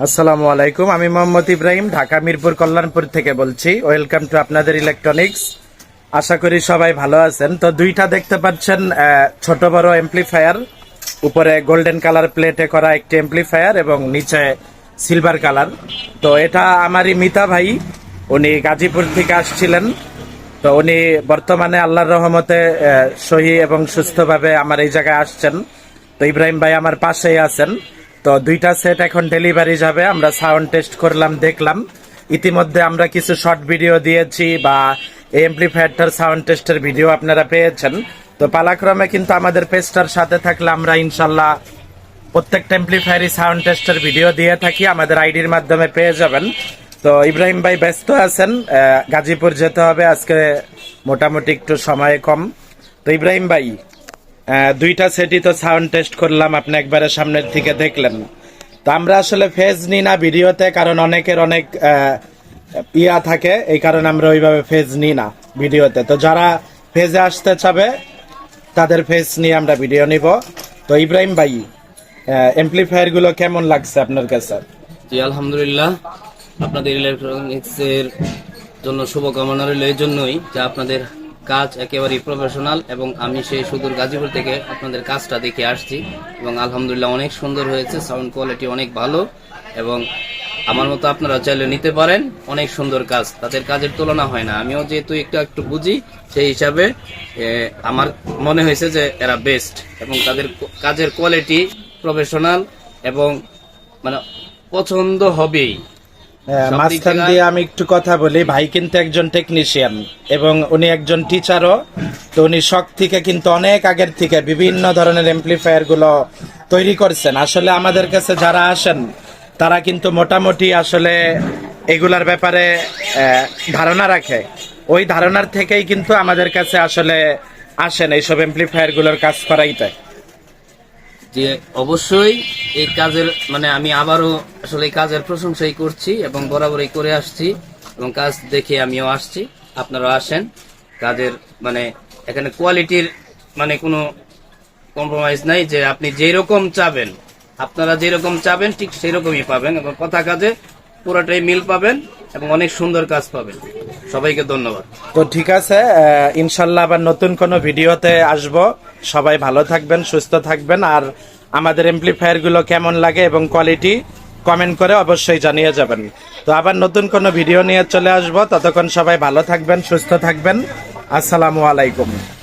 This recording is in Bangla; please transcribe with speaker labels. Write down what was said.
Speaker 1: আসসালামু আলাইকুম। আমি মোহাম্মদ ইব্রাহিম, ঢাকা মিরপুর কল্যাণপুর থেকে বলছি। ওয়েলকাম টু আপনাদের ইলেকট্রনিক্স। আশা করি সবাই ভালো আছেন। তো দুইটা দেখতে পাচ্ছেন ছোট বড় এমপ্লিফায়ার, উপরে গোল্ডেন কালার প্লেটে করা একটি এমপ্লিফায়ার এবং নিচে সিলভার কালার। তো এটা আমারই মিতা ভাই, উনি গাজীপুর থেকে আসছিলেন। তো উনি বর্তমানে আল্লাহর রহমতে সহি এবং সুস্থভাবে আমার এই জায়গায় আসছেন। তো ইব্রাহিম ভাই আমার পাশেই আছেন। তো দুইটা সেট এখন ডেলিভারি যাবে। আমরা সাউন্ড টেস্ট করলাম, দেখলাম। ইতিমধ্যে আমরা কিছু শর্ট ভিডিও দিয়েছি বা এই এমপ্লিফায়ারটার সাউন্ড টেস্টের ভিডিও আপনারা পেয়েছেন। তো পালাক্রমে কিন্তু আমাদের পেজটার সাথে থাকলে আমরা ইনশাল্লাহ প্রত্যেকটা এমপ্লিফায়ারই সাউন্ড টেস্টের ভিডিও দিয়ে থাকি, আমাদের আইডির মাধ্যমে পেয়ে যাবেন। তো ইব্রাহিম ভাই ব্যস্ত আছেন, গাজীপুর যেতে হবে আজকে, মোটামুটি একটু সময় কম। তো ইব্রাহিম ভাই, দুইটা সেটই তো সাউন্ড টেস্ট করলাম, আপনি একবারে সামনের থেকে দেখলেন। তো আমরা আসলে ফেজ নিই না ভিডিওতে, কারণ অনেকের অনেক ইয়া থাকে, এই কারণে আমরা ওইভাবে ফেজ নিই না ভিডিওতে। তো যারা ফেজে আসতে চাবে তাদের ফেজ নিয়ে আমরা ভিডিও নিব। তো ইব্রাহিম ভাই, এমপ্লিফায়ার গুলো কেমন লাগছে আপনার কাছে?
Speaker 2: জি আলহামদুলিল্লাহ, আপনাদের ইলেকট্রনিক্স এর জন্য শুভকামনা রইল। এই জন্যই যে আপনাদের কাজ একেবারেই প্রফেশনাল, এবং আমি সেই সুদূর গাজীপুর থেকে আপনাদের কাজটা দেখে আসছি এবং আলহামদুলিল্লাহ অনেক সুন্দর হয়েছে। সাউন্ড কোয়ালিটি অনেক ভালো এবং আমার মতো আপনারা চাইলে নিতে পারেন। অনেক সুন্দর কাজ, তাদের কাজের তুলনা হয় না। আমিও যেহেতু একটু বুঝি, সেই হিসাবে আমার মনে হয়েছে যে এরা বেস্ট, এবং তাদের কাজের কোয়ালিটি প্রফেশনাল এবং মানে পছন্দ হবেই।
Speaker 1: মাঝখান দিয়ে আমি একটু কথা বলি। ভাই কিন্তু একজন টেকনিশিয়ান এবং উনি একজন টিচারও। তো উনি শখ থেকে কিন্তু অনেক আগের থেকে বিভিন্ন ধরনের এমপ্লিফায়ার গুলো তৈরি করছেন। আসলে আমাদের কাছে যারা আসেন তারা কিন্তু মোটামুটি আসলে এগুলার ব্যাপারে ধারণা রাখে। ওই ধারণার থেকেই কিন্তু আমাদের কাছে আসলে আসেন এইসব এমপ্লিফায়ার গুলোর কাজ করাইতে।
Speaker 2: যে অবশ্যই এই কাজের আমি আবারও আসলে এই কাজের প্রশংসাই করছি এবং বরাবরই করে আসছি, এবং কাজ দেখে আমিও আসছি। আপনারা আসেন, কাজের এখানে কোয়ালিটির কোনো কম্প্রোমাইজ নাই। যে আপনি যেরকম চাবেন, আপনারা যেরকম চাবেন ঠিক সেই রকমই পাবেন, এবং কথা কাজে পুরোটাই মিল পাবেন এবং অনেক সুন্দর কাজ পাবেন। সবাইকে ধন্যবাদ।
Speaker 1: তো ঠিক আছে, ইনশাল্লাহ আবার নতুন কোনো ভিডিওতে আসব। সবাই ভালো থাকবেন, সুস্থ থাকবেন। আর আমাদের এমপ্লিফায়ার গুলো কেমন লাগে এবং কোয়ালিটি কমেন্ট করে অবশ্যই জানিয়ে যাবেন। তো আবার নতুন কোনো ভিডিও নিয়ে চলে আসব। ততক্ষণ সবাই ভালো থাকবেন, সুস্থ থাকবেন। আসসালামু আলাইকুম।